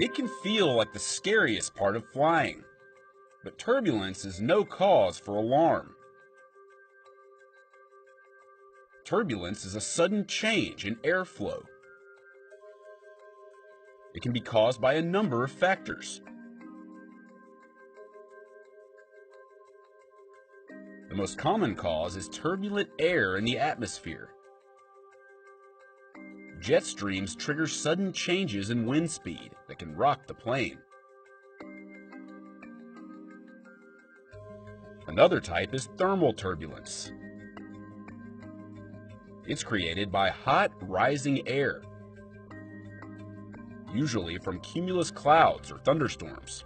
It can feel like the scariest part of flying, but turbulence is no cause for alarm. Turbulence is a sudden change in airflow. It can be caused by a number of factors. The most common cause is turbulent air in the atmosphere. Jet streams trigger sudden changes in wind speed that can rock the plane. Another type is thermal turbulence. It's created by hot, rising air, usually from cumulus clouds or thunderstorms.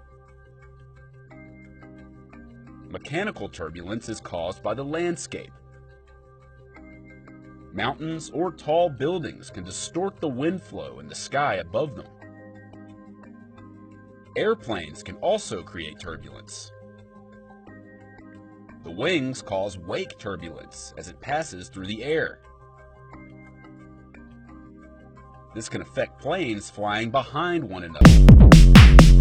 Mechanical turbulence is caused by the landscape. Mountains or tall buildings can distort the wind flow in the sky above them. Airplanes can also create turbulence. The wings cause wake turbulence as it passes through the air. This can affect planes flying behind one another.